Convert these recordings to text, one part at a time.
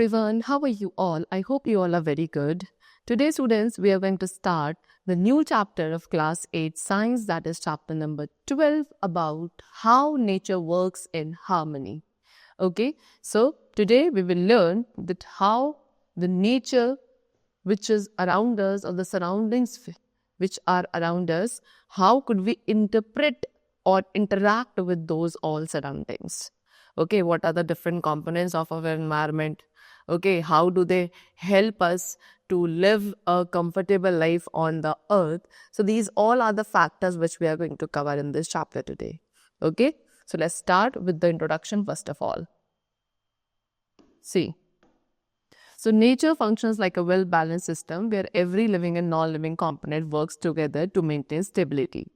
everyone, how are you all? I hope you all are very good. Today, students, we are going to start the new chapter of class 8 science, that is chapter number 12, about how nature works in harmony. Okay, so today we will learn that how the nature which is around us, or the surroundings which are around us, how could we interpret or interact with those all surroundings. Okay, what are the different components of our environment? Okay, how do they help us to live a comfortable life on the earth? So these all are the factors which we are going to cover in this chapter today. Okay, so let's start with the introduction first of all. See, so nature functions like a well-balanced system where every living and non-living component works together to maintain stability.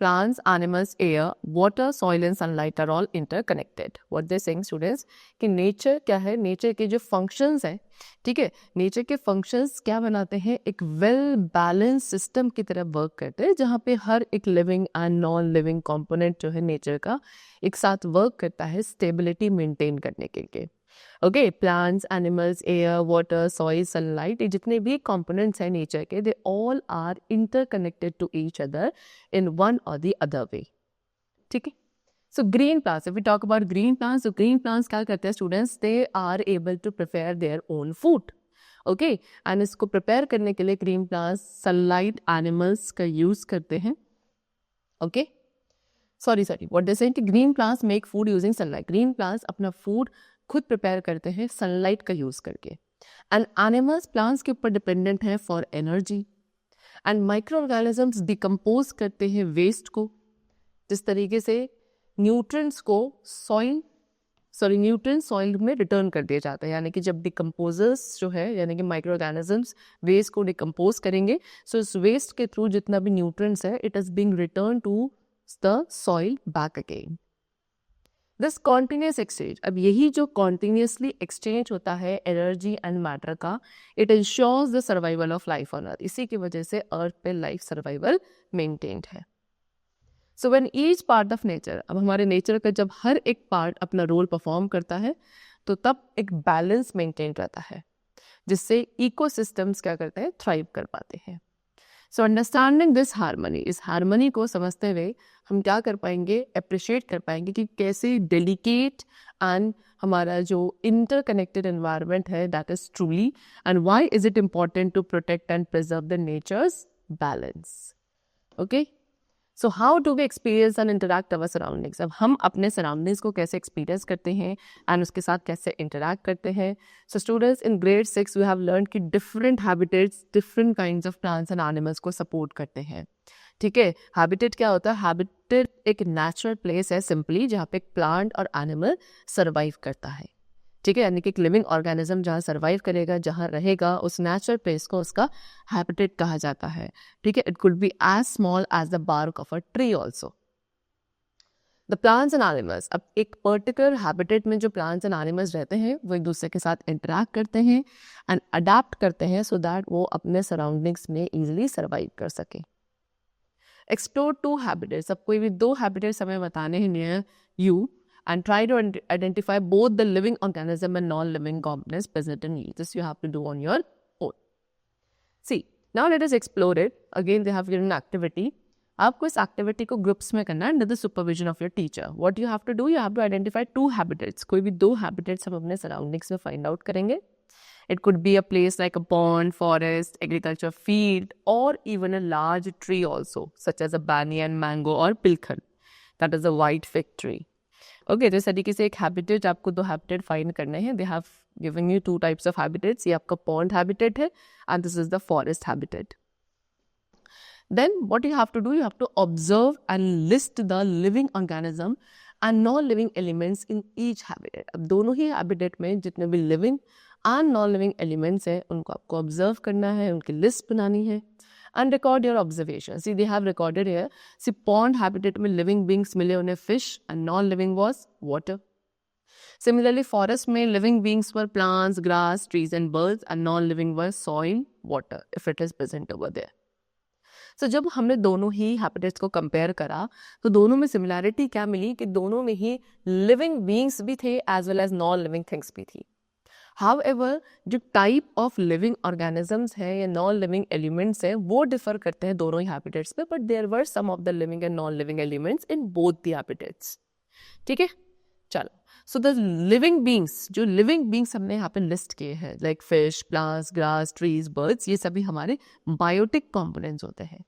Plants, animals, air, water, soil and sunlight are all interconnected. What they're saying, students, कि nature क्या है? Nature के जो functions हैं, ठीक है? Nature के functions क्या बनाते हैं? एक well-balanced system की तरह work करते हैं, जहाँ पे हर एक living and non-living component जो है nature का एक साथ work करता है stability maintain करने के लिए. Okay, plants, animals, air, water, soil, sunlight, ये जितने भी कंपोनेंट्स हैं नेचर के, they all are interconnected to each other in one or the other way. ठीक है. So green plants, if we talk about green plants, तो green plants क्या करते हैं students? They are able to prepare their own food. Okay, and इसको prepare करने के लिए ग्रीन प्लांट्स सनलाइट एनिमल्स का यूज करते हैं. Okay, sorry what they saying कि green plants make food using sunlight. Green plants अपना फूड खुद प्रिपेयर करते हैं सनलाइट का यूज करके. एंड एनिमल्स प्लांट्स के ऊपर डिपेंडेंट है for energy. And micro organisms decompose करते हैं वेस्ट को, जिस तरीके से न्यूट्रिएंट्स सॉइल में रिटर्न कर दिए जाते हैं. यानी कि जब डिकम्पोजर्स जो है, यानी कि माइक्रो ऑर्गेनिजम्स वेस्ट को डिकम्पोज करेंगे, सो इस वेस्ट के थ्रू जितना भी न्यूट्रिएंट्स है, it is being return to the soil back again. This continuous exchange, अब यही जो कॉन्टिन्यूसली एक्सचेंज होता है एनर्जी एंड मैटर का, it ensures the survival of life on earth. इसी की वजह से अर्थ पे लाइफ सर्वाइवल मेंटेन्ड है. So when each part of nature, अब हमारे नेचर का जब हर एक पार्ट अपना रोल परफॉर्म करता है, तो तब एक बैलेंस मेंटेन रहता है, जिससे इकोसिस्टम्स क्या करते हैं? थ्राइव कर पाते हैं. सो अंडरस्टैंडिंग दिस हार्मनी, इस हार्मनी को समझते हुए हम क्या कर पाएंगे? अप्रिशिएट कर पाएंगे कि कैसे डेलिकेट एंड हमारा जो इंटरकनेक्टेड एनवायरनमेंट है, that is truly, and why is it important to protect and preserve the nature's balance. Okay, so how do we experience and interact our surroundings. अब हम अपने सराउंडिंग्स को कैसे एक्सपीरियंस करते हैं एंड उसके साथ कैसे इंटरैक्ट करते हैं. So students, in grade 6 we have learn कि different habitats different kinds of plants and animals को सपोर्ट करते हैं. ठीक है, हैबिटेट क्या होता है? हैबिटेट एक नेचुरल प्लेस है सिंपली, जहाँ पे एक प्लांट और एनिमल सर्वाइव करता है. ठीक है, यानी कि एक लिविंग ऑर्गेनिज्म जहाँ सर्वाइव करेगा, जहाँ रहेगा, उस नेचुरल प्लेस को उसका हैबिटेट कहा जाता है. ठीक है, it could be as small as the bark of a tree also. The plants and animals, अब एक पर्टिकुलर हैबिटेट में जो प्लांट्स एंड एनिमल्स रहते हैं, वो एक दूसरे के साथ इंटरैक्ट करते हैं एंड अडेप्ट करते हैं, सो दैट वो अपने सराउंडिंग्स में ईजिली सर्वाइव कर सके. एक्सप्लोर 2 हैबिटेट्स, अब कोई भी 2 हैबिटेट्स हमें बताने हैं near you, and try to identify both the living organism and non-living components present in you. This you have to do on your own. See, now let us explore it. Again, they have given activity. आपको इस activity को groups में करना है under the supervision of your teacher. What you have to do, you have to identify 2 habitats. कोई भी 2 habitats हम अपने सराउंडिंग्स में फाइंड आउट करेंगे. It could be a place like a pond, forest, agriculture field, or even a large tree also, such as a banyan, mango, or pilkhan. That is a white fig tree. Okay, तो इस तरीके से एक habitat, आपको 2 habitat find करने हैं. They have given you 2 types of habitats. ये आपका पॉन्ड हैबिटेट है and this is the forest habitat. Then what you have to do, you have to observe and list the living organism and non living elements in each habitat. अब दोनों ही habitat में जितने भी living and non living elements हैं, उनको आपको observe करना है, उनकी लिस्ट बनानी है and record your observations. See, they have recorded here. See, pond habitat में living beings मिले उन्हें fish and non-living was water. Similarly, forest में living beings were plants, grass, trees and birds, and non-living were soil, water, if it is present over there. So जब हमने दोनों ही habitats को compare करा, तो दोनों में similarity क्या मिली कि दोनों में ही living beings भी थे as well as non-living things भी थी. हाउएवर जो टाइप ऑफ लिविंग ऑर्गेनिजम्स हैं या नॉन लिविंग एलिमेंट्स हैं वो डिफर करते हैं दोनों ही हैबिटेट्स पे, but there were some of the living and non living elements in both the habitats. ठीक है, चलो. सो द लिविंग बींग्स, जो लिविंग बींग्स हमने यहाँ पे लिस्ट किए हैं, like fish, plants, grass, trees, birds, ये सभी हमारे बायोटिक कंपोनेंट्स होते हैं.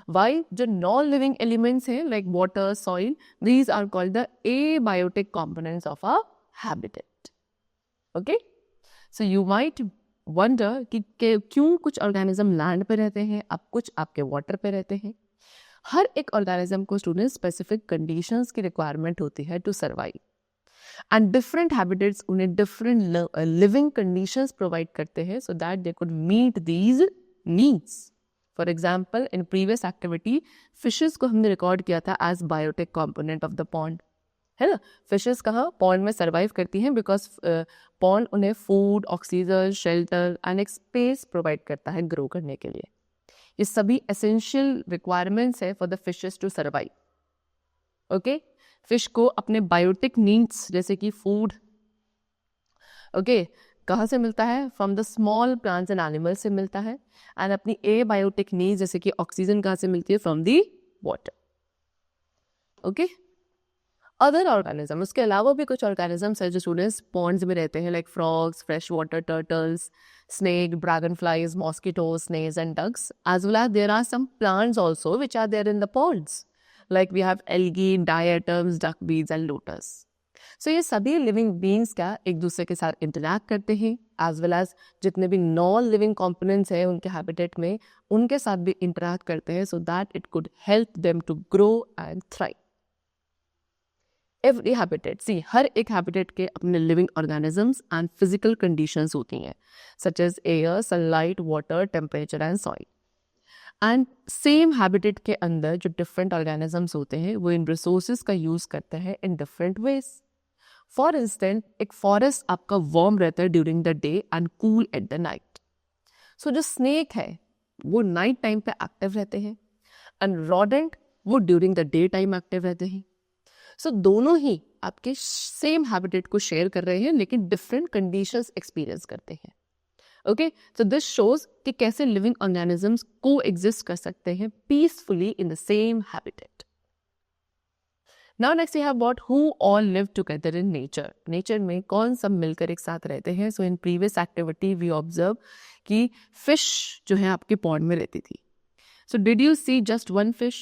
वाई जो नॉन लिविंग एलिमेंट्स हैं like water, soil, these are called the abiotic components of a habitat. Okay, so you might wonder कि क्यों कुछ ऑर्गेनिज्म लैंड पे रहते हैं, अब कुछ आपके वाटर पे रहते हैं. हर एक ऑर्गेनिज्म को स्टूडेंट स्पेसिफिक कंडीशंस की रिक्वायरमेंट होती है to survive, and different habitats उन्हें डिफरेंट लिविंग कंडीशंस प्रोवाइड करते हैं so that they could meet these needs. For example, in previous activity fishes को हमने रिकॉर्ड किया था as biotic component of the pond, है ना. फिशेस कहाँ पॉन्ड में सर्वाइव करती हैं बिकॉज पॉन्ड उन्हें फूड, ऑक्सीजन, शेल्टर एंड एक स्पेस प्रोवाइड करता है ग्रो करने के लिए. ये सभी एसेंशियल रिक्वायरमेंट्स है for the fishes to survive. Okay, fish को अपने बायोटिक नीड्स जैसे कि फूड, ओके, कहाँ से मिलता है? From the small plants and animals से मिलता है. एंड अपनी ए बायोटिक नीड्स जैसे कि ऑक्सीजन कहाँ से मिलती है? From the water. Okay, other organism, उसके अलावा भी कुछ ऑर्गेनिजम्स है जो स्टूडेंट्स पॉन्ड्स में रहते हैं, like frogs, fresh water turtles, snake, dragonflies, mosquitoes, snails and ducks, as well as there are some plants also which are there in the ponds, like we have algae, diatoms, duckweeds and lotus. So ये सभी living beings क्या एक दूसरे के साथ interact करते हैं, as well as जितने भी non living components हैं उनके habitat में उनके साथ भी interact करते हैं so that it could help them to grow and thrive. Every habitat, see हर एक हैबिटेट के अपने living organisms and physical conditions होती हैं, such as air, sunlight, water, temperature and soil. And same habitat के अंदर जो डिफरेंट ऑर्गेनिजम्स होते हैं वो इन रिसोर्सेज का यूज करते हैं in different ways. For instance, एक फॉरेस्ट आपका वार्म रहता है during the day and cool at the night. So जो स्नेक है वो नाइट टाइम पे एक्टिव रहते हैं एंड रोडेंट वो during the day time active रहते हैं. सो दोनों ही आपके सेम हैबिटेट को शेयर कर रहे हैं लेकिन डिफरेंट कंडीशंस एक्सपीरियंस करते हैं. ओके, सो दिस शोज कि कैसे लिविंग ऑर्गेनिजम्स को एग्जिस्ट कर सकते हैं peacefully in the same habitat. Now next we have about who all live together in nature. Nature में कौन सब मिलकर एक साथ रहते हैं. So in previous activity we observe कि फिश जो है आपके पॉन्ड में रहती थी. So did you see just one fish?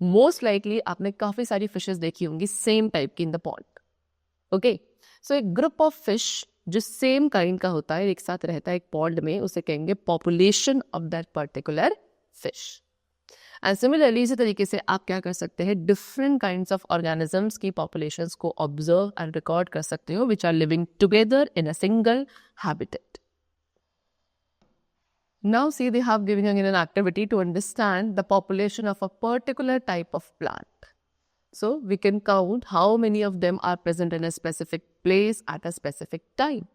Most likely आपने काफी सारी फिशेस देखी होंगी सेम टाइप की in the pond. Okay, so एक ग्रुप ऑफ फिश जो सेम काइंड का होता है एक साथ रहता है एक पॉन्ड में, उसे कहेंगे population of that particular fish. And similarly इसी तरीके से आप क्या कर सकते हैं, डिफरेंट काइंड्स ऑफ ऑर्गेनिजम्स की पॉपुलेशंस को ऑब्जर्व एंड रिकॉर्ड कर सकते हो which are living together in a single habitat. Now see, they have given you an activity to understand the population of a particular type of plant. So we can count how many of them are present in a specific place at a specific time.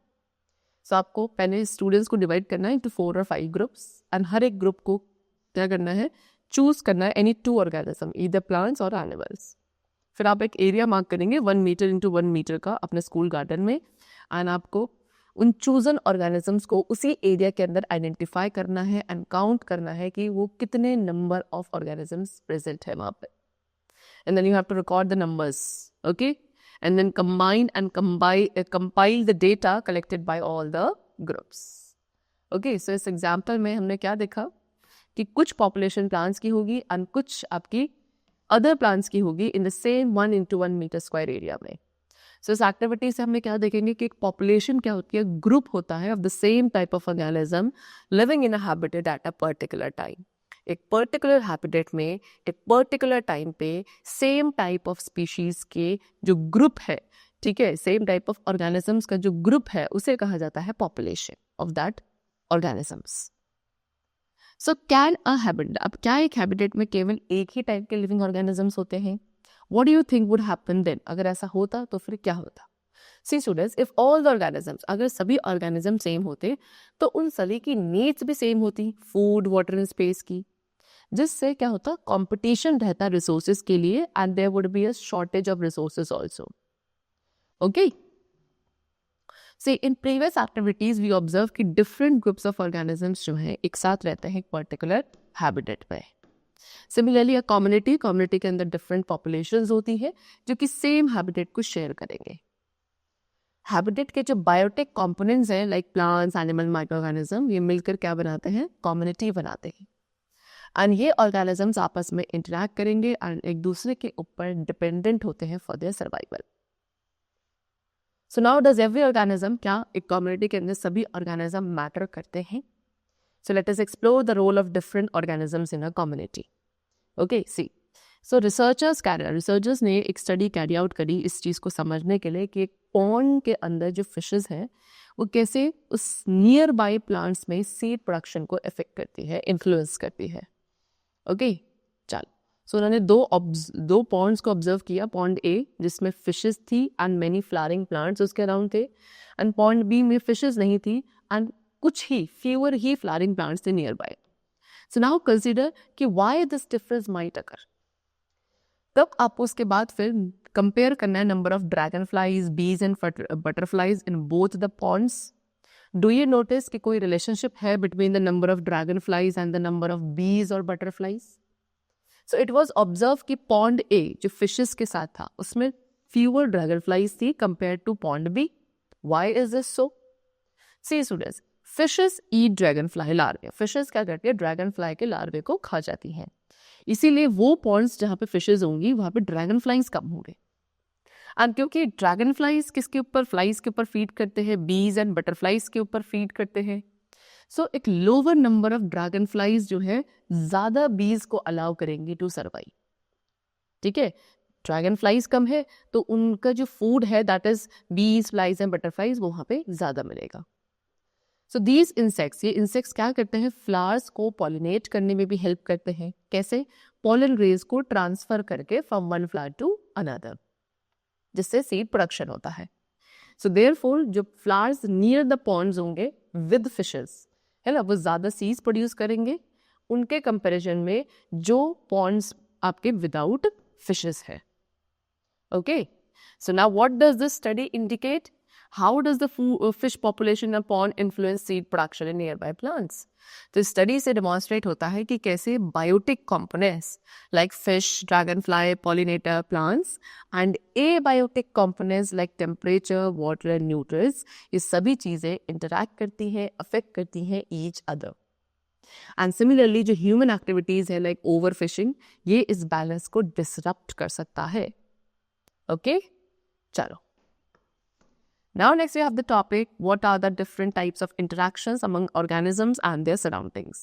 So आपको पहले students को divide करना है into 4 or 5 groups and हर एक group को क्या करना है, choose करना है any 2 organism, either plants or animals. फिर आप एक area mark करेंगे 1 meter into 1 meter का अपने school garden में, and आपको उन चूजन ऑर्गेनिजम्स को उसी एरिया के अंदर आइडेंटिफाई करना है एंड काउंट करना है कि वो कितने नंबर ऑफ ऑर्गेनिजम्स प्रेजेंट है वहाँ पे. And then you have to record the numbers. Okay, and then combine and compile the data collected by all the groups. Okay, so इस एग्जाम्पल में हमने क्या देखा कि कुछ पॉपुलेशन प्लांट्स की होगी एंड कुछ आपकी अदर प्लांट्स की होगी इन the same 1 into 1 meter square area में. सो इस एक्टिविटी से हमने क्या देखेंगे कि एक पॉपुलेशन क्या होती है, ग्रुप होता है of the same type of organism living in a habitat at a particular time. एक पर्टिकुलर हैबिटेट में एक पर्टिकुलर टाइम पे सेम टाइप ऑफ स्पीशीज के जो ग्रुप है, ठीक है, सेम टाइप ऑफ ऑर्गेनिजम्स का जो ग्रुप है उसे कहा जाता है population of that organisms. So can a habitat, अब क्या एक हैबिटेट में केवल एक ही टाइप के लिविंग ऑर्गेनिजम्स होते हैं? What do you think would happen then? अगर ऐसा होता तो फिर क्या होता? See students, if all the organisms, अगर सभी ऑर्गेनिज्म सेम होते तो उन सभी की नीड्स भी सेम होती, फूड, वाटर एंड स्पेस की, जिससे क्या होता, कंपटीशन रहता रिसोर्सेज के लिए and there would be a shortage of resources also. Okay, so in previous activities we observe कि डिफरेंट ग्रुप्स ऑफ ऑर्गेनिजम्स जो हैं एक साथ रहते हैं एक पर्टिकुलर हैबिटेट में. सिमिलरली अ कम्युनिटी के अंदर डिफरेंट पॉपुलेशंस होती हैं जो कि सेम हैबिटेट को शेयर करेंगे. हैबिटेट के जो बायोटिक कंपोनेंट्स हैं like plants, animal, microorganism, ये मिलकर क्या बनाते हैं? कम्युनिटी बनाते हैं. एंड ये ऑर्गेनिजम्स आपस में इंटरैक्ट करेंगे एंड एक दूसरे के ऊपर डिपेंडेंट होते हैं for their survival. So now does every organism, क्या एक कम्युनिटी के अंदर सभी ऑर्गेनिज्म मैटर करते हैं? So let us explore the role of different organisms in a community. Okay, see. So researchers ने एक स्टडी कैरी आउट करी इस चीज़ को समझने के लिए कि एक पॉन्ड के अंदर जो फिशेस हैं वो कैसे उस नियर बाई प्लांट्स में सीड प्रोडक्शन को इफेक्ट करती है, इन्फ्लुएंस करती है. ओके, चलो. सो उन्होंने दो पॉन्ड्स को ऑब्जर्व किया. पॉन्ड ए जिसमें फिशेस थी एंड मेनी फ्लावरिंग प्लांट्स उसके अराउंड थे, एंड पॉन्ड बी में फिशेस नहीं थी एंड फ्यूअर ही फ्लावरिंग प्लांट्स थे nearby. So now consider कि why this difference might occur. तब आपको उसके बाद फिर कंपेयर करना है number of dragonflies, bees and butterflies in both the ponds. Do you notice कि कोई रिलेशनशिप है between the number of dragonflies and the number of bees और butterflies? So it was observe कि pond A जो fishes के साथ था उसमें फ्यूअर ड्रैगन फ्लाइज थी compare to pond B. Why is this so? See students, fishes eat dragonfly larvae. Fishes क्या करती है? ड्रैगन फ्लाई के लार्वे को खा जाती हैं. इसीलिए वो पॉन्ड्स जहाँ पे फिशेस होंगी वहाँ पे ड्रैगन फ्लाइज कम होंगे. एंड क्योंकि ड्रैगन फ्लाइज किसके ऊपर? फ्लाइज के ऊपर फीड करते हैं, बीज एंड बटरफ्लाइज के ऊपर फीड करते हैं. सो एक lower number of dragon flies जो है ज्यादा बीज को अलाउ करेंगे टू सर्वाइव. ठीक है, ड्रैगन फ्लाइज कम है तो उनका जो फूड है दैट इज बीज, फ्लाइज एंड बटरफ्लाइज वो वहाँ पे ज्यादा मिलेगा. सो दीज इंसेक्ट्स, ये इंसेक्ट्स क्या करते हैं? फ्लावर्स को पॉलिनेट करने में भी हेल्प करते हैं. कैसे? पॉलन रेज को ट्रांसफर करके from one flower to another, जिससे सीड प्रोडक्शन होता है. सो देयरफॉर जो फ्लावर्स नियर द पॉन्ड्स होंगे विद फिशेस है ना, वो ज्यादा सीड्स प्रोड्यूस करेंगे उनके कंपैरिजन में जो पॉन्ड्स आपके विदाउट फिशेस है. Okay, so now what does this study indicate? How does the fish population in a pond influence seed production in nearby plants? तो स्टडी से डेमोन्स्ट्रेट होता है कि कैसे biotic components like fish, dragonfly, pollinator plants and abiotic components like temperature, water and nutrients, ये सभी चीज़ें interact करती हैं, अफेक्ट करती हैं ईच अदर. एंड सिमिलरली जो ह्यूमन एक्टिविटीज़ है लाइक ओवर फिशिंग, ये इस बैलेंस को डिसरप्ट कर सकता है. ओके, चलो. Now next we have the topic, what are the different types of interactions among organisms and their surroundings.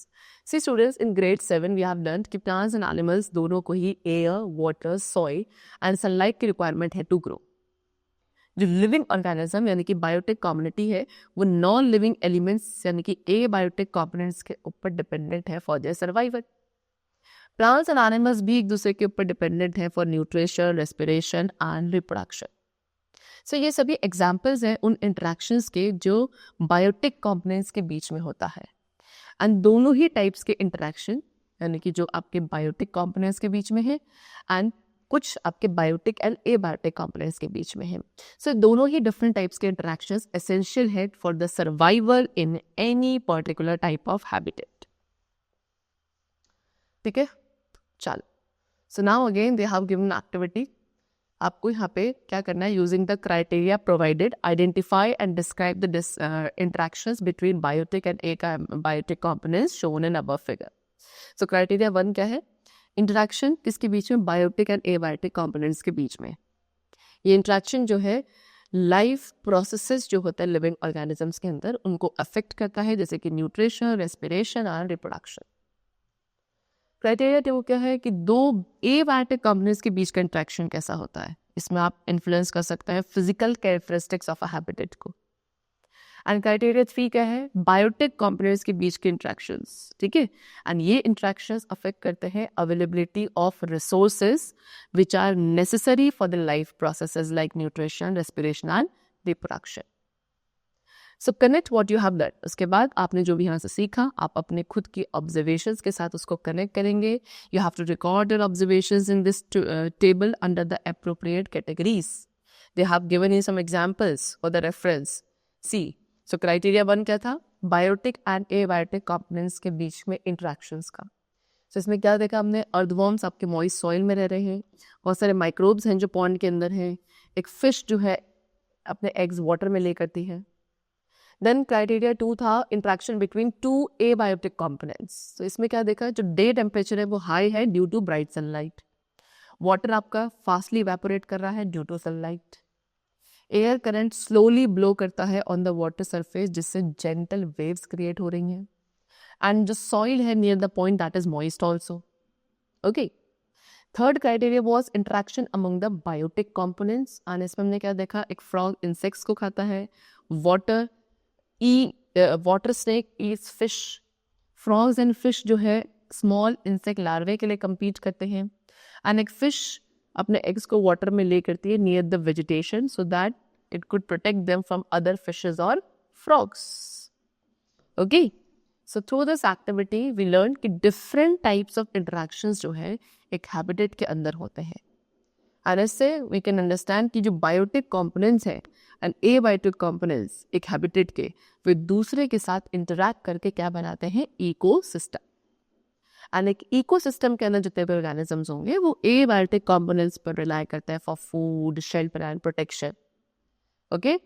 See students, in grade 7 we have learned कि plants and animals दोनों को ही air, water, soil and sunlight की requirement है to grow. जो living organism यानी कि biotic community है वो non-living elements यानी कि abiotic components के ऊपर dependent है for their survival. Plants and animals भी एक दूसरे के ऊपर dependent है for nutrition, respiration and reproduction. सो ये सभी एग्जाम्पल्स हैं उन इंटरेक्शंस के जो बायोटिक कंपोनेंट्स के बीच में होता है. एंड दोनों ही टाइप्स के इंटरेक्शन यानी कि जो आपके बायोटिक कंपोनेंट्स के बीच में है एंड कुछ आपके बायोटिक एंड एबायोटिक कंपोनेंट्स के बीच में है. सो दोनों ही डिफरेंट टाइप्स के इंटरेक्शंस एसेंशियल है for the survival in any particular type of habitat. ठीक है, चलो. So now again they have given activity. आपको यहाँ पे क्या करना है? Using the criteria provided, identify and describe the interactions between biotic and biotic components shown in above figure. So criteria 1 क्या है? इंटरेक्शन किसके बीच में? बायोटिक एंड एबायोटिक कंपोनेंट्स के बीच में. ये इंटरेक्शन जो है लाइफ प्रोसेसेस जो होता है लिविंग ऑर्गेनिजम्स के अंदर उनको अफेक्ट करता है, जैसे कि nutrition, respiration and reproduction. Criteria 2 क्या है कि दो एबायोटिक कंपोनेंट्स के बीच का इंटरेक्शन कैसा होता है. इसमें आप इन्फ्लुएंस कर सकते हैं physical characteristics of a habitat को. एंड क्राइटेरिया 3 क्या है? बायोटिक कंपोनेंट्स के बीच के इंटरेक्शंस. ठीक है, एंड ये इंटरेक्शंस अफेक्ट करते हैं availability of resources which are necessary for the life processes like nutrition, respiration and reproduction. So connect what you have learn. उसके बाद आपने जो भी यहाँ से सीखा आप अपने खुद की ऑब्जर्वेशंस के साथ उसको कनेक्ट करेंगे. You have to record your observations in this table under the appropriate categories. They have given you some examples for the reference. See. So criteria 1 क्या था? बायोटिक एंड एबायोटिक कंपोनेंट्स के बीच में interactions का। सो इसमें क्या देखा हमने? अर्थवॉर्म्स आपके मॉइस्ट सॉइल में रह रहे हैं, बहुत सारे माइक्रोब्स हैं जो पॉन्ड के अंदर हैं, एक फिश जो है अपने एग्स वाटर में ले करती है। देन क्राइटेरिया 2 था interaction between two abiotic components. तो इसमें क्या देखा? जो डे टेम्परेचर है वो हाई है due to bright sunlight, water आपका फास्टली इवेपोरेट कर रहा है due to sunlight, air current slowly blow करता है ऑन द वाटर सरफेस जिससे जेंटल वेव्स क्रिएट हो रही हैं, एंड जो सॉइल है near the point that is moist also. Okay, third criteria was interaction among the biotic components, and इसमें हमने क्या देखा? एक फ्रॉग इंसेक्ट्स को खाता है, water snake Yeats fish, frogs and fish जो है स्मॉल इंसेक्ट लार्वे के लिए compete करते हैं, एंड एक फिश अपने एग्स को वाटर में ले करती है near the vegetation so that it could protect them from other fishes और frogs. Okay, so through this activity we learn कि डिफरेंट टाइप्स ऑफ इंटरेक्शंस जो है एक हैबिटेट के अंदर होते हैं, और इससे वी कैन अंडरस्टैंड कि जो बायोटिक कंपोनेंट्स हैं एंड एबायोटिक कंपोनेंट्स एक हैबिटेट के वे दूसरे के साथ इंटरैक्ट करके क्या बनाते हैं? इकोसिस्टम। एंड एक इकोसिस्टम के अंदर जितने भी ऑर्गेनिजम्स होंगे वो एबायोटिक कंपोनेंट्स पर रिलाई करते हैं for food, shelter and protection. Okay,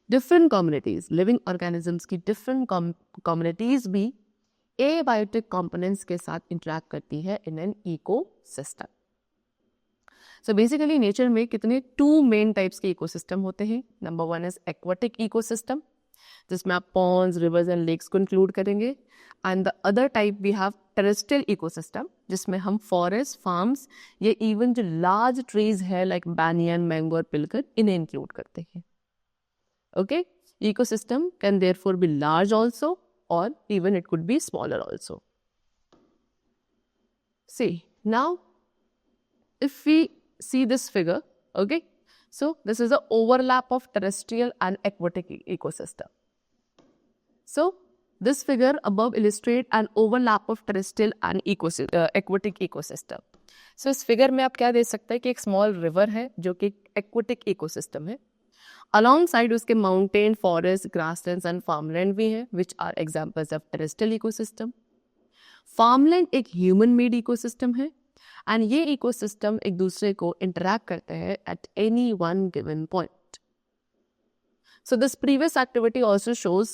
different communities, living organisms की डिफरेंट कम्युनिटीज भी एबायोटिक कंपोनेंट्स के साथ इंटरैक्ट करती है इन an ecosystem. So basically nature में कितने 2 मेन टाइप्स के इकोसिस्टम होते हैं। नंबर 1 इज एक्वाटिक इकोसिस्टम, जिसमें आप पॉन्ड्स, रिवर्स एंड लेक्स को इंक्लूड करेंगे, and the other type we have terrestrial ecosystem, जिसमें हम फॉरेस्ट, फार्म्स या इवन जो लार्ज ट्रीज है लाइक बैनियन, मैंगो और पिलकर इन्हें इंक्लूड करते हैं। Okay, ecosystem can therefore be large also और even it could be smaller also. See now if we see this figure, okay, so this is the overlap of terrestrial and aquatic ecosystem. So this figure above illustrate an overlap of terrestrial and aquatic ecosystem. So इस figure में आप क्या देख सकते हैं कि एक small river है जो कि aquatic ecosystem है, alongside उसके mountain, forest, grasslands and farmland भी हैं which are examples of terrestrial ecosystem. farmland एक human made ecosystem है, एंड ये इकोसिस्टम एक दूसरे को इंटरैक्ट करते हैं at any one given point. So this previous activity also shows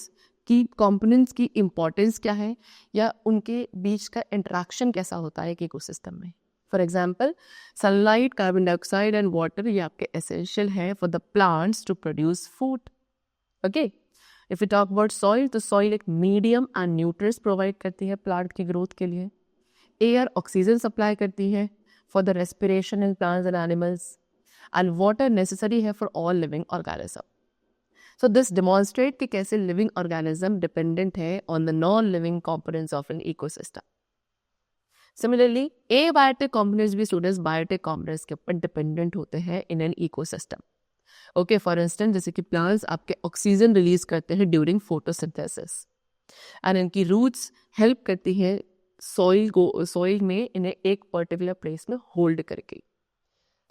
कि कंपोनेंट्स की इंपॉर्टेंस क्या है या उनके बीच का इंटरेक्शन कैसा होता है एक इकोसिस्टम में। For example, sunlight, carbon dioxide and water ये आपके एसेंशियल है for the plants to produce food. Okay, if you talk about soil, तो सॉइल एक मीडियम एंड न्यूट्रिएंट्स प्रोवाइड करती है प्लांट की ग्रोथ के लिए। एयर ऑक्सीजन सप्लाई करती है for the respiration in plants and animals, and water necessary है for all living organism. So this demonstrate कि कैसे लिविंग ऑर्गेनिज्म डिपेंडेंट है on the non living components of an ecosystem. Similarly abiotic components भी students biotic components के ऊपर dependent होते हैं in an ecosystem. Okay, for instance जैसे कि प्लांट्स आपके ऑक्सीजन रिलीज करते हैं ड्यूरिंग फोटोसिंथेसिस, एंड इनकी रूट्स हेल्प करती हैं सॉइल में इन्हें एक पर्टिकुलर प्लेस में होल्ड करके।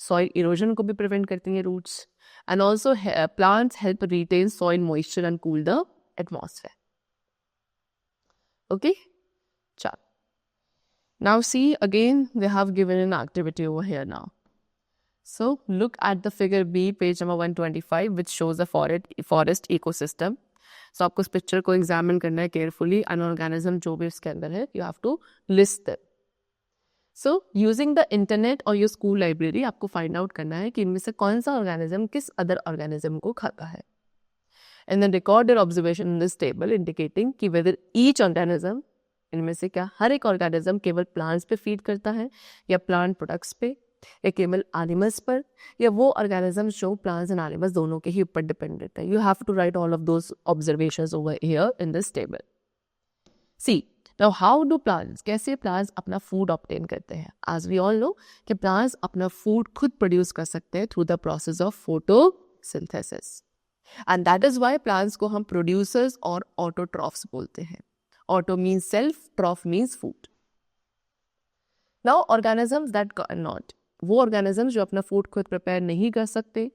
सॉइल इरोजन को भी प्रिवेंट करती हैं roots, and also plants help retain soil moisture and cool the atmosphere. Okay, चलो now see again they have given an activity over here now. So look at the figure B, page number 125, which shows the forest ecosystem. So आपको इस picture को examine करना है carefully, अनऑर्गेनिज्म जो भी इसके अंदर है you have to list them. So using the internet और योर स्कूल लाइब्रेरी आपको फाइंड आउट करना है कि इनमें से कौन सा ऑर्गेनिज्म किस अदर ऑर्गेनिज्म को खाता है, and then record your observation in this table indicating कि वेदर ईच ऑर्गेनिज्म, इनमें से क्या हर एक ऑर्गेनिज्म केवल प्लांट्स पे फीड करता है या प्लांट प्रोडक्ट्स पे या केवल एनिमल्स पर, या वो ऑर्गेनिजम्स जो प्लांट्स एंड एनिमल्स दोनों के ही ऊपर डिपेंडेंट है। You have to write all of those observations over here in this table. See now how do plants, कैसे प्लांट्स अपना फूड ऑब्टेन करते हैं। एज वी ऑल नो कि प्लांट्स अपना फूड खुद प्रोड्यूस कर सकते हैं through the process of photosynthesis, and that is why plants को हम प्रोड्यूसर्स और ऑटोट्रॉफ्स बोलते हैं। Auto means self, troph means food. Now organisms that can not, वो ऑर्गेनिजम्स जो अपना फूड खुद प्रिपेयर नहीं कर सकते,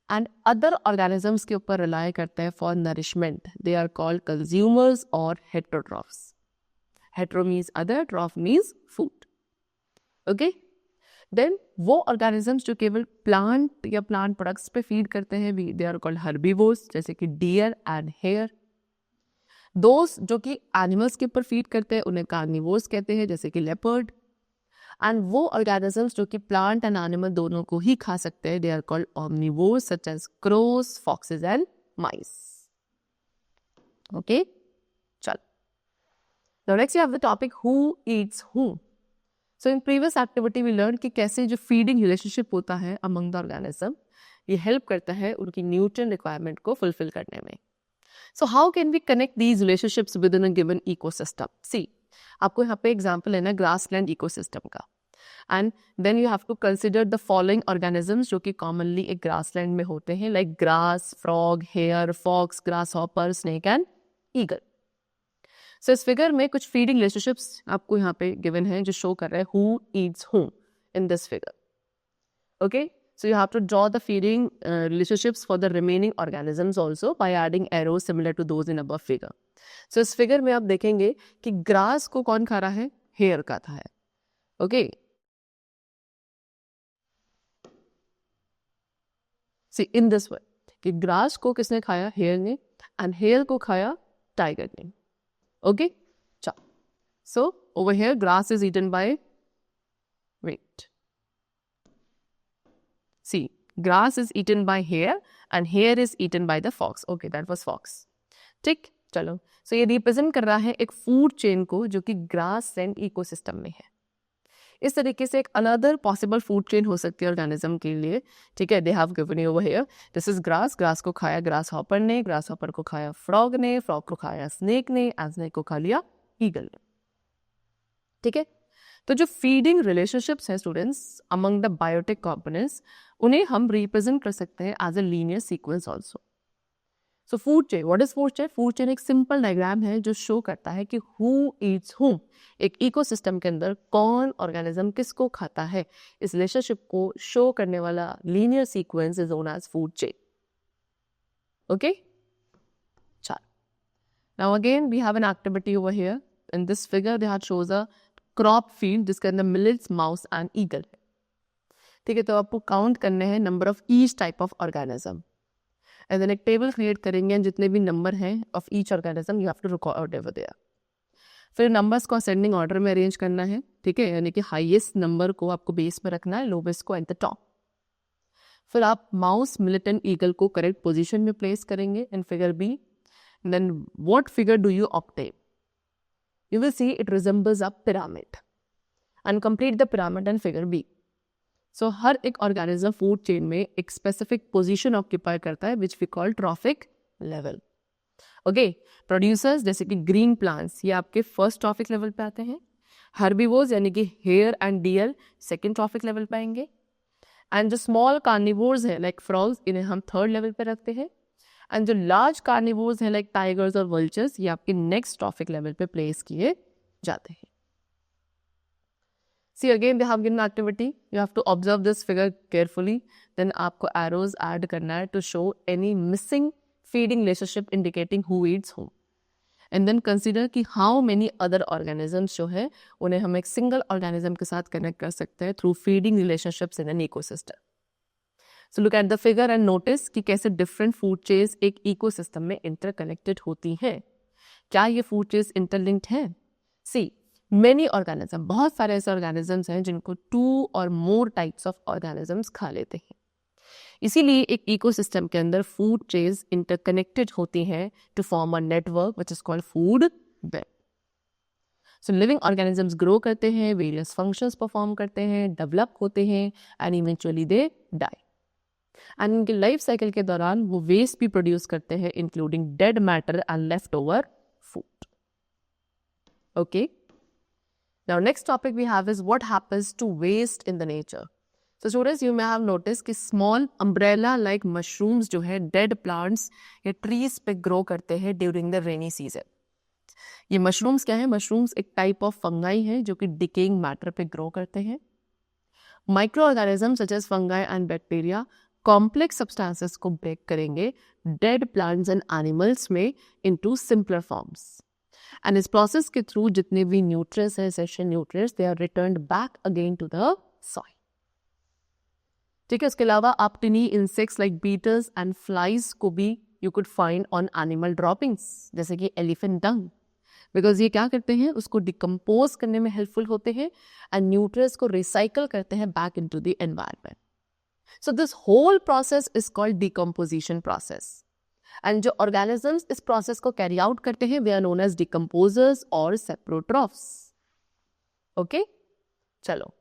एंड अदर ऑर्गेनिजम्स के ऊपर रिलाई करते हैं for nourishment. They are called consumers और heterotrophs. Hetero means other, troph means food. Okay, then वो ऑर्गेनिजम्स जो केवल प्लांट या प्लांट प्रोडक्ट्स पे फीड करते हैं, दे आर कॉल्ड हर्बीवोर्स, जैसे कि डियर एंड हेयर. दोस्त जो कि एनिमल्स के ऊपर फीड करते हैं उन्हें कार्निवोर्स कहते हैं, जैसे कि लेपर्ड. एंड वो ऑर्गेनिजम्स जो कि प्लांट एंड एनिमल दोनों को ही खा सकते हैं, they are called omnivores such as crows, foxes and mice. Okay, चल. Now next you have the topic who eats whom. So in previous activity we learned कि कैसे जो feeding relationship होता है among the organism, ये help करता है उनकी nutrient requirement को fulfill करने में. So how can we connect these relationships within a given ecosystem? See, आपको यहाँ पे example है ना grassland ecosystem का. And then you have to consider the following organisms जो कि commonly एक grassland में होते हैं, like grass, frog, hare, fox, grasshopper, snake and eagle. So इस फिगर में कुछ feeding relationships आपको यहाँ पे given हैं जो show कर रहे हैं who eats whom in this figure. Okay, so you have to draw the feeding relationships for the remaining organisms also by adding arrows similar to those in above figure. So इस figure में आप देखेंगे कि grass को कौन खा रहा है, hare खाता है. Okay, see in this way कि grass को किसने खाया, hare ने, and hare को खाया tiger ने. Okay, चल. So over here grass is eaten by, wait, see, grass is eaten by hare and hare is eaten by the fox. Okay, that was fox. ठीक, चलो. So ये represent कर रहा है एक food chain को जो कि grass and ecosystem में है. इस तरीके से एक अनदर पॉसिबल फूड चेन हो सकती है ऑर्गेनिज्म के लिए. ठीक है, दे have given you over here, this is grass. Grass को खाया ग्रास हॉपर ने, ग्रास हॉपर को खाया फ्रॉग ने, फ्रॉग को खाया स्नेक ने, स्नेक को खा लिया ईगल ने. ठीक है, तो जो फीडिंग रिलेशनशिप्स हैं students among the biotic components, उन्हें हम रिप्रेजेंट कर सकते हैं as a linear sequence also. So food chain, what is food chain? Food chain एक सिंपल डायग्राम है जो शो करता है कि हु ईट्स हूम. एक इकोसिस्टम के अंदर कौन ऑर्गेनिज्म किसको खाता है, इस रिलेशनशिप को शो करने वाला linear sequence is known as food chain. Okay, चल. Now again we have an activity over here. In this figure they had shows a crop field जिसके अंदर मिलेट्स, माउस एंड ईगल है. ठीक है, तो आपको काउंट करने हैं number of each type of organism. And then एक टेबल क्रिएट करेंगे, जितने भी नंबर हैं of each organism you have to record over there. फिर नंबर्स को असेंडिंग ऑर्डर में अरेंज करना है. ठीक है, यानी कि हाईएस्ट नंबर को आपको बेस में रखना है, लोवेस्ट को एट द टॉप. फिर आप माउस, मिलेट एंड ईगल को करेक्ट पोजीशन में प्लेस करेंगे in figure B. Then what figure do you obtain? You will see it resembles a pyramid and complete the pyramid and figure B. So हर एक organism food chain में एक specific position occupy करता है which we call trophic level. Okay, producers जैसे कि green plants ये आपके फर्स्ट ट्रॉफिक लेवल पे आते हैं. हर्बीवोर्स यानी कि hare and deer second trophic level पे आएंगे. एंड जो स्मॉल कार्निवोर्स है लाइक फ्रॉग्स, इन्हें हम थर्ड लेवल पे रखते हैं. एंड जो लार्ज कार्निवोर्स हैं लाइक टाइगर्स और वल्चर्स, ये आपके नेक्स्ट ट्रॉफिक लेवल पे प्लेस किए जाते हैं. See again they have given activity. You have to observe this figure carefully. Then आपको arrows add करना है to show any missing feeding relationship indicating who eats whom. And then consider कि how many other organisms जो है उन्हें हम एक single organism के साथ connect कर सकते हैं through feeding relationships in an ecosystem. So look at the figure and notice कि कैसे different food chains एक ecosystem में interconnected होती हैं. क्या ये food chains interlinked हैं? See, मेनी ऑर्गेनिज्म, बहुत सारे ऐसे ऑर्गेनिजम्स हैं जिनको 2 और मोर टाइप्स ऑफ ऑर्गेनिजम्स खा लेते हैं. इसीलिए एक इकोसिस्टम के अंदर फूड चेन्स इंटरकनेक्टेड होती हैं to form a network which is called food web. So living organisms grow करते हैं, वेरियस फंक्शंस परफॉर्म करते हैं, डेवलप होते हैं and eventually they die. And इनके लाइफ साइकिल के दौरान वो वेस्ट भी प्रोड्यूस करते हैं including dead matter and left over food. Okay, now next topic we have is what happens to waste in the nature. So students you may have noticed कि small umbrella like mushrooms जो है dead plants या trees पे grow करते हैं during the rainy season. ये mushrooms क्या है? mushrooms एक type of fungi है जो कि decaying matter पे grow करते हैं. Microorganisms such as fungi and bacteria complex substances को ब्रेक करेंगे डेड प्लांट्स एंड एनिमल्स में इनटू सिंपलर फॉर्म्स, एंड इस प्रोसेस के थ्रू जितने भी न्यूट्रिएंट्स हैं, essential nutrients, they are returned back again to the soil. ठीक है, इसके अलावा आप tiny insects like beetles and flies को भी you could find on animal droppings, जैसे कि एलिफेंट डंग, बिकॉज ये क्या करते हैं, उसको डिकम्पोज करने में हेल्पफुल होते हैं एंड न्यूट्रिएंट्स को रिसाइकल करते हैं back into the environment. So this whole process is called decomposition process, and जो ऑर्गेनिजम्स इस प्रोसेस को कैरी आउट करते हैं वे आर नोन एज डिकम्पोजर्स और सेप्रोट्रॉफ्स। ओके, चलो,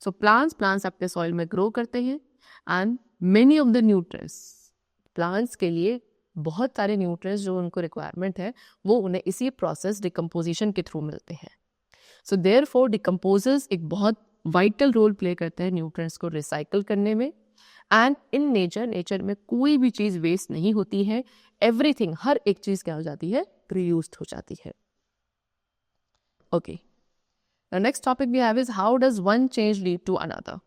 सो प्लांट्स अपने सॉइल में ग्रो करते हैं and many of the nutrients, plants के लिए बहुत सारे न्यूट्रिएंट्स जो उनको रिक्वायरमेंट है वो उन्हें इसी प्रोसेस डिकम्पोजिशन के थ्रू मिलते हैं। सो देयरफॉर डिकम्पोजर्स एक बहुत वाइटल रोल प्ले करते हैं न्यूट्रिएंट्स को रिसाइकल करने में, एंड इन नेचर में कोई भी चीज़ वेस्ट नहीं होती है, एवरीथिंग, हर एक चीज़ क्या हो जाती है, रीयूज्ड हो जाती है। Okay, the next topic we have is how does one change lead to another?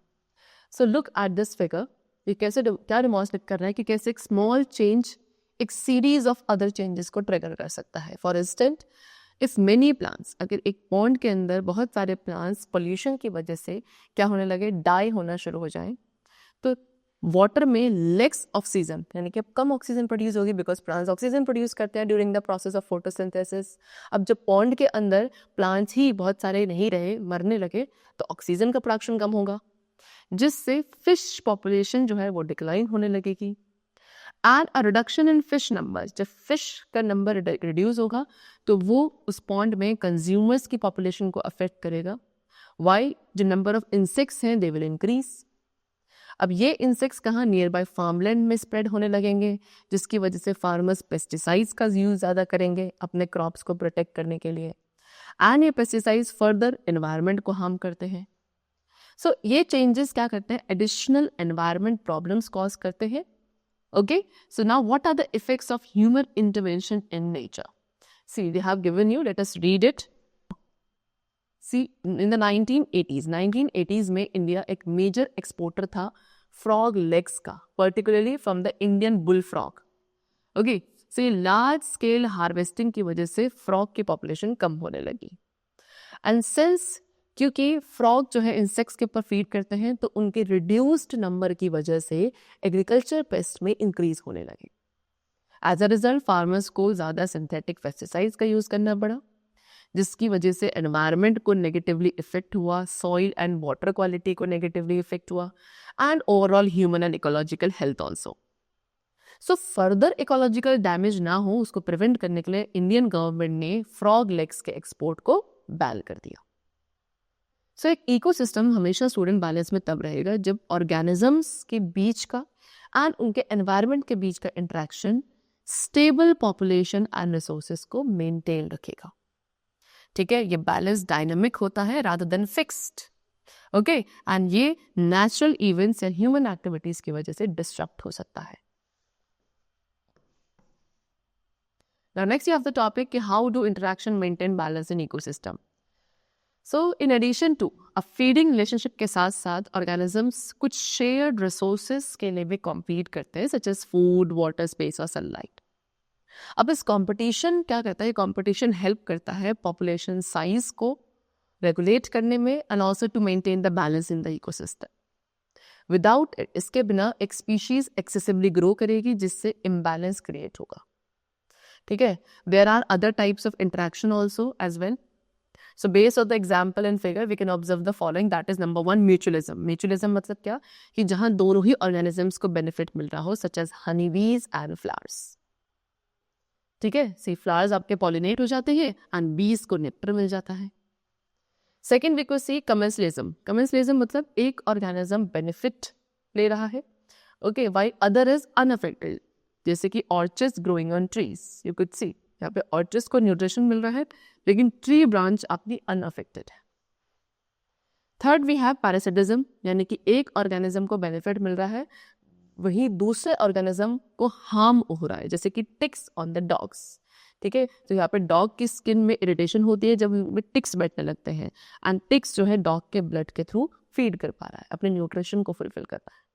So look at this figure. ये कैसे क्या डेमोन्स्ट्रेट कर रहा है कि कैसे एक स्मॉल चेंज एक सीरीज ऑफ अदर चेंजेस को ट्रिगर कर सकता है। For instant, if many plants, अगर एक पॉन्ड के अंदर बहुत सारे प्लांट्स पोल्यूशन की वजह से क्या होने लगे, डाई होना शुरू हो जाए, तो वाटर में लेस ऑक्सीजन, यानी कि अब कम ऑक्सीजन प्रोड्यूस होगी, बिकॉज प्लांट्स ऑक्सीजन प्रोड्यूस करते हैं during the process of photosynthesis. अब जब पॉन्ड के अंदर प्लांट्स ही बहुत सारे नहीं रहे, मरने लगे, तो ऑक्सीजन का प्रोडक्शन कम होगा, जिससे फिश पॉपुलेशन जो है वो डिक्लाइन होने लगेगी। And a reduction in fish number, जब फिश का नंबर रिड्यूस होगा तो वो उस पॉन्ड में कंज्यूमर्स की पॉपुलेशन को अफेक्ट करेगा। वाई, जो नंबर ऑफ इंसेक्ट्स हैं दे विल इंक्रीज। अब ये इंसेक्ट्स कहाँ, नियर बाय फार्मलैंड में स्प्रेड होने लगेंगे, जिसकी वजह से फार्मर्स पेस्टिसाइड्स का यूज ज़्यादा करेंगे अपने क्रॉप्स को प्रोटेक्ट करने के लिए, एंड ये पेस्टिसाइड्स फर्दर एनवायरनमेंट को हार्म करते हैं। सो ये चेंजेस क्या करते हैं, एडिशनल एनवायरनमेंट प्रॉब्लम्स कॉज करते हैं। Okay, so now what are the effects of human intervention in nature? See, they have given you, let us read it. See, in the 1980s में India एक major exporter था frog legs का, particularly from the Indian bullfrog. Okay, so ये large scale harvesting की वजह से frog की population कम होने लगी, एंड सिंस क्योंकि फ्रॉग जो है इंसेक्ट्स के ऊपर फीड करते हैं, तो उनके रिड्यूस्ड नंबर की वजह से एग्रीकल्चर पेस्ट में इंक्रीज होने लगे। एज अ रिजल्ट फार्मर्स को ज़्यादा सिंथेटिक पेस्टिसाइड्स का यूज़ करना पड़ा, जिसकी वजह से एनवायरनमेंट को नेगेटिवली इफेक्ट हुआ, सॉइल एंड वाटर क्वालिटी को नेगेटिवली इफेक्ट हुआ, and overall human and ecological health also. So further ecological damage ना हो, उसको प्रिवेंट करने के लिए इंडियन गवर्नमेंट ने फ्रॉग लेग्स के एक्सपोर्ट को बैन कर दिया। सो एक इकोसिस्टम हमेशा स्टूडेंट बैलेंस में तब रहेगा जब ऑर्गेनिजम्स के बीच का एंड उनके एनवायरनमेंट के बीच का interaction stable population and resources को मेंटेन रखेगा। ठीक है, ये बैलेंस डायनामिक होता है rather than fixed. Okay, and ये नेचुरल इवेंट्स या ह्यूमन एक्टिविटीज की वजह से डिस्टर्ब हो सकता है। Now next you have the topic कि how do interaction maintain balance in ecosystem. So in addition to a feeding relationship के साथ साथ organisms कुछ shared resources के लिए भी compete करते हैं, such as food, water, space और sunlight. अब इस कंपटीशन क्या करता है, कंपटीशन हेल्प करता है पॉपुलेशन साइज को रेगुलेट करने में and also to maintain the balance in the ecosystem. Without it, इसके बिना एक स्पीशीज एक्सेसिवली ग्रो करेगी, जिससे इम्बैलेंस क्रिएट होगा। ठीक है, there are other types of interaction also as well. So based on the example and figure we can observe the following, that is number 1 mutualism. Mutualism मतलब क्या, कि जहां दोनों ही ऑर्गेनिजम्स को बेनिफिट मिल रहा हो, सच एज हनी बीज and flowers. ठीक है, सी फ्लावर्स आपके पॉलिनेट हो जाते हैं एंड बीज को नेक्टर मिल जाता है। सेकेंड वी को सी कमेंसलिज्म। कमेंसलिज्म मतलब एक ऑर्गेनिज्म बेनिफिट ले रहा है, okay, while other is unaffected, जैसे कि orchids growing on trees. You could see यहाँ पे ऑर्चिड्स को न्यूट्रिशन मिल रहा है, लेकिन ट्री ब्रांच आपकी अनअफेक्टेड है। थर्ड वी हैव पैरासिटिज्म, यानी कि एक ऑर्गेनिज्म को बेनिफिट मिल रहा है, वही दूसरे ऑर्गेनिज्म को हार्म हो रहा है, जैसे कि टिक्स ऑन द डॉग्स। ठीक है, तो यहाँ पे डॉग की स्किन में इरिटेशन होती है जब उनमें टिक्स बैठने लगते हैं, एंड टिक्स जो है डॉग के ब्लड के थ्रू फीड कर पा रहा है, अपने न्यूट्रिशन को फुलफिल कर रहा है।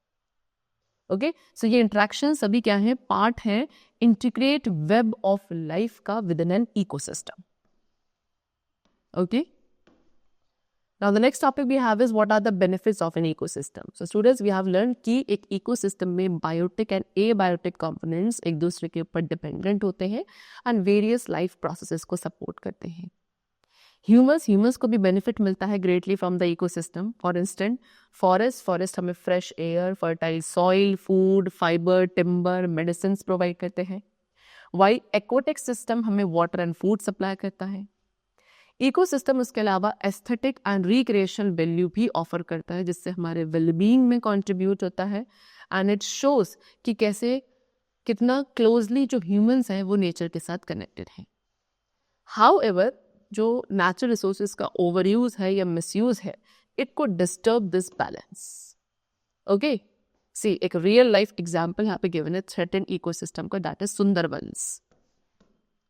ओके, सो ये इंट्रैक्शन सभी क्या है, पार्ट है इंटीग्रेट वेब ऑफ लाइफ का with in an ecosystem. Okay, now the next topic we have is what are the benefits of an ecosystem. So students, we have learned कि एक ecosystem में biotic and abiotic components एक दूसरे के ऊपर dependent होते हैं and various life processes को support करते हैं. Humans को भी benefit मिलता है greatly from the ecosystem. For instance, forest हमें fresh air, fertile soil, food, fiber, timber, medicines provide करते हैं. While aquatic system हमें water and food supply करता है. इकोसिस्टम उसके अलावा एस्थेटिक एंड रिक्रिएशनल वैल्यू भी ऑफर करता है, जिससे हमारे वेलबींग में कंट्रीब्यूट होता है एंड इट शोज कि कैसे कितना क्लोजली जो ह्यूमंस हैं वो नेचर के साथ कनेक्टेड हैं. हाउएवर, जो नेचुरल रिसोर्सेज का ओवरयूज है या मिसयूज है, इट को disturb this balance. Okay, see एक रियल लाइफ एग्जाम्पल यहाँ पे गिवन है थ्रेटन इकोसिस्टम का, दैट इज सुंदरबंस.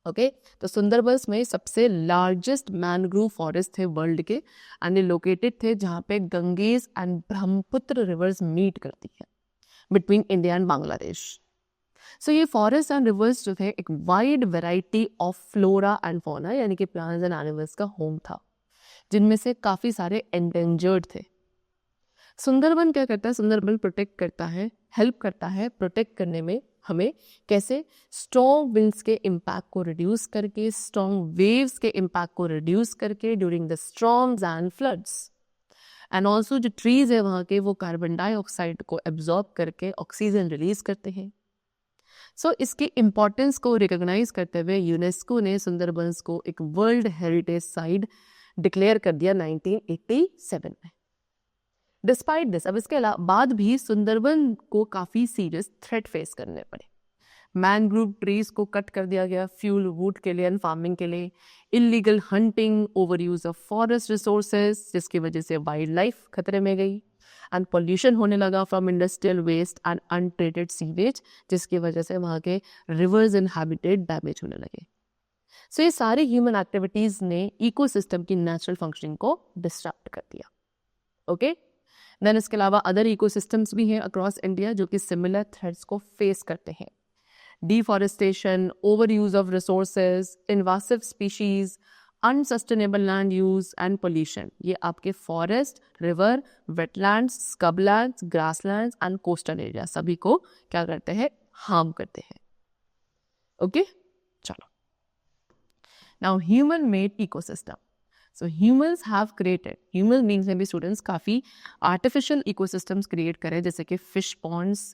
ओके, तो सुंदरबंस में सबसे लार्जेस्ट मैनग्रोव फॉरेस्ट थे वर्ल्ड के एंड ये लोकेटेड थे जहाँ पे Ganges and Brahmaputra rivers meet करती है between India and Bangladesh. So ये फॉरेस्ट एंड रिवर्स जो थे एक wide variety of flora and fauna यानी कि प्लांट्स एंड एनिमल्स का होम था, जिनमें से काफ़ी सारे एंडेंजर्ड थे. सुंदरबन क्या करता है, सुंदरबन प्रोटेक्ट करता है, हेल्प करता है प्रोटेक्ट करने में हमें कैसे, स्ट्रॉन्ग विंड्स के इम्पैक्ट को रिड्यूस करके, स्ट्रॉन्ग वेव्स के इम्पैक्ट को रिड्यूस करके during the storms and floods. And also जो ट्रीज है वहाँ के वो कार्बन डाइऑक्साइड को एब्जॉर्ब करके ऑक्सीजन रिलीज करते हैं. सो इसकी इम्पोर्टेंस को रिकॉग्नाइज करते हुए यूनेस्को ने सुंदरबंस को एक वर्ल्ड हेरिटेज साइट डिक्लेयर कर दिया 1987 में. डिस्पाइट दिस, अब इसके बाद भी सुंदरबन को काफ़ी सीरियस थ्रेट फेस करने पड़े. मैनग्रोव ट्रीज को कट कर दिया गया फ्यूल वुड के लिए एंड फार्मिंग के लिए, illegal hunting, over use of forest resources जिसकी वजह से वाइल्ड लाइफ खतरे में गई, एंड पॉल्यूशन होने लगा from industrial waste and untreated sewage जिसकी वजह से वहाँ के रिवर्स एंड हैबिटेट डैमेज होने लगे. सो ये सारी ह्यूमन एक्टिविटीज ने इकोसिस्टम की नेचुरल फंक्शनिंग को डिस्टर्ब कर दिया. ओके, देन इसके अलावा अदर इकोसिस्टम्स भी हैं अक्रॉस इंडिया जो कि सिमिलर थ्रेट्स को फेस करते हैं. Deforestation, overuse of resources, invasive species, unsustainable land use and pollution, ये आपके forest, river, wetlands, scrublands, grasslands and coastal area सभी को क्या करते हैं, हार्म करते हैं. ओके, चलो now human made ecosystem. So humans have created, human beings में भी students काफ़ी artificial ecosystems create करें जैसे कि fish ponds,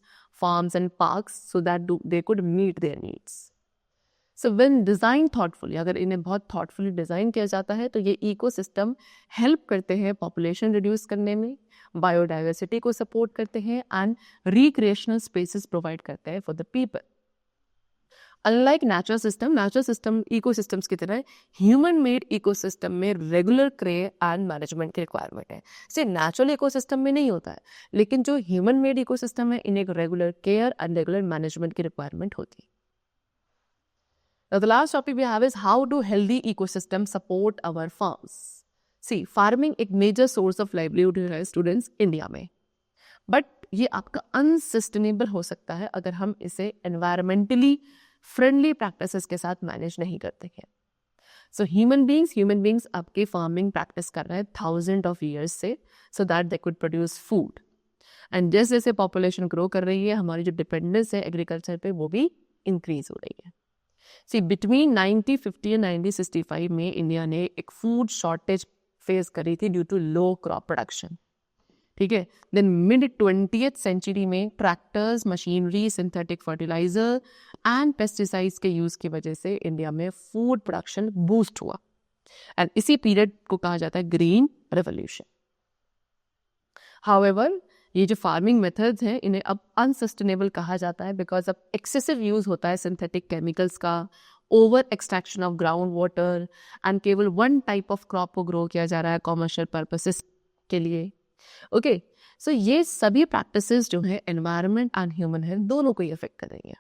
farms and parks so that they could meet their needs. So when designed thoughtfully, अगर इन्हें बहुत thoughtfully design किया जाता है तो ये ecosystem help करते हैं population reduce करने में, biodiversity को support करते हैं and recreational spaces provide करते हैं for the people. Unlike natural system ecosystems की तरह ह्यूमन मेड इकोसिस्टम में रेगुलर केयर एंड मैनेजमेंट की रिक्वायरमेंट है. सिर्फ नेचुरल इकोसिस्टम में नहीं होता है, लेकिन जो ह्यूमन मेड इकोसिस्टम है इन्हें regular care and regular management की रिक्वायरमेंट होती है. Now the last topic we have is how do healthy ecosystems support our farms. See, farming एक मेजर सोर्स ऑफ लाइवलीहुड है स्टूडेंट्स इंडिया में, but ये आपका अनसस्टेनेबल हो सकता है अगर हम इसे एनवायरमेंटली फ्रेंडली प्रैक्टिसेस के साथ मैनेज नहीं करते हैं. सो ह्यूमन बींग्स आपके फार्मिंग प्रैक्टिस कर रहे हैं थाउजेंड ऑफ ईयर्स से सो that they could produce food. And जैसे जैसे पॉपुलेशन ग्रो कर रही है हमारी जो डिपेंडेंस है एग्रीकल्चर पे वो भी इंक्रीज हो रही है. सी बिटवीन 1950 एंड 1965 में इंडिया ने एक फूड शॉर्टेज फेस करी थी due to low crop production. ठीक है, देन मिड 20th सेंचुरी में tractors, machinery, synthetic fertiliser and pesticides के यूज की वजह से इंडिया में फूड प्रोडक्शन बूस्ट हुआ एंड इसी पीरियड को कहा जाता है ग्रीन रेवोल्यूशन. हाउएवर ये जो फार्मिंग मेथड्स हैं इन्हें अब अनसस्टेनेबल कहा जाता है बिकॉज अब एक्सेसिव यूज होता है सिंथेटिक केमिकल्स का, over extraction of ground water and केवल वन टाइप ऑफ क्रॉप को ग्रो किया जा रहा है कॉमर्शियल पर्पसेस के लिए. ओके, सो ये सभी प्रैक्टिसेस जो है एनवायरनमेंट एंड ह्यूमन हेल्थ दोनों को ही अफेक्ट कर रही है.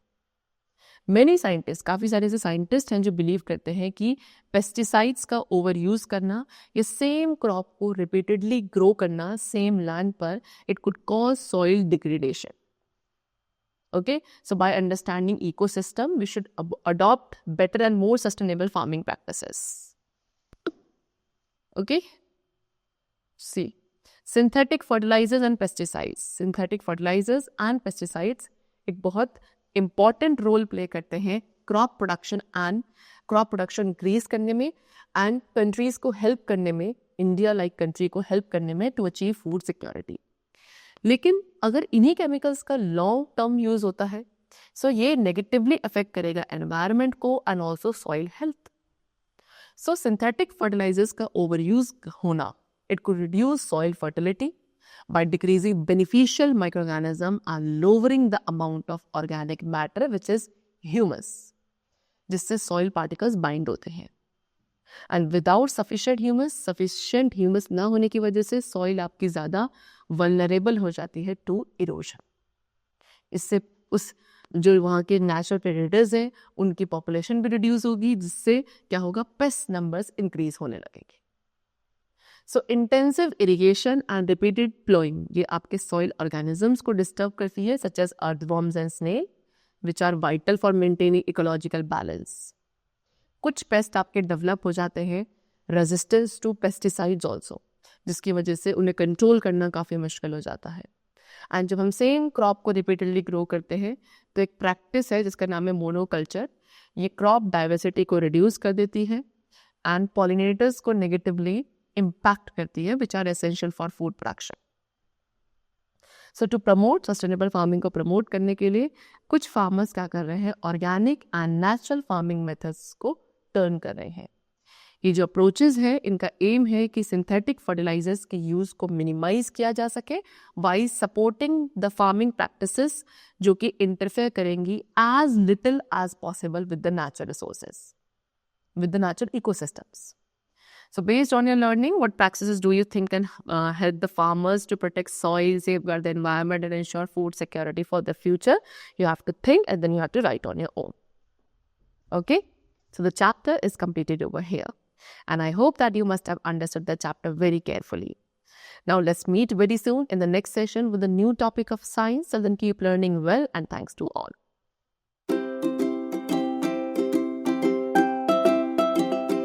मेनी साइंटिस्ट, काफ़ी सारे ऐसे साइंटिस्ट हैं जो बिलीव करते हैं कि पेस्टिसाइड्स का ओवर यूज करना, ये सेम क्रॉप को रिपीटेडली ग्रो करना सेम लैंड पर, it could cause soil degradation. Okay, so by understanding ecosystem, we should adopt better and more sustainable farming practices. Okay, see, synthetic fertilizers and pesticides. Synthetic fertilizers and pesticides एक बहुत important role play करते हैं crop production increase करने में and countries को help करने में, India like country को help करने में to achieve food security. लेकिन अगर इन्हीं केमिकल्स का लॉन्ग टर्म यूज होता है सो ये नेगेटिवली अफेक्ट करेगा एनवायरनमेंट को and also soil health. So synthetic fertilisers का ओवर यूज होना it could reduce soil fertility by decreasing beneficial microorganism and lowering the amount of organic matter which is humus, जिससे soil particles bind होते हैं. And without sufficient humus ना होने की वजह से soil आपकी ज़्यादा vulnerable हो जाती है to erosion. इससे उस जो वहाँ के natural predators हैं उनकी population भी reduce होगी, जिससे क्या होगा, pest numbers increase होने लगेंगे. So intensive irrigation and repeated plowing ये आपके soil organisms को disturb करती है, such as earthworms and snail, which are vital for maintaining ecological balance. कुछ पेस्ट आपके डेवलप हो जाते हैं रेजिस्टेंस टू पेस्टिसाइड्स ऑल्सो, जिसकी वजह से उन्हें कंट्रोल करना काफ़ी मुश्किल हो जाता है. एंड जब हम सेम क्रॉप को रिपीटेडली ग्रो करते हैं तो एक प्रैक्टिस है जिसका नाम है मोनोकल्चर. ये क्रॉप डाइवर्सिटी को रिड्यूस कर देती है एंड पॉलिनेटर्स को नेगेटिवली इम्पैक्ट करती है, which are essential for food production. So to promote sustainable farming को प्रमोट करने के लिए कुछ फार्मर्स क्या कर रहे हैं, organic and natural farming methods को टर्न कर रहे हैं. ये जो अप्रोचेस है इनका एम है कि सिंथेटिक फर्टिलाइजर्स के यूज़ को मिनिमाइज किया जा सके by supporting the farming practices जो कि इंटरफेयर करेंगी as little as possible with the natural resources, with the natural ecosystems. So based on your learning, what practices do you think can help the farmers to protect soil, safeguard the environment and ensure food security for the future? You have to think and then you have to write on your own. Okay? So the chapter is completed over here. And I hope that you must have understood the chapter very carefully. Now let's meet very soon in the next session with a new topic of science. So then keep learning well and thanks to all.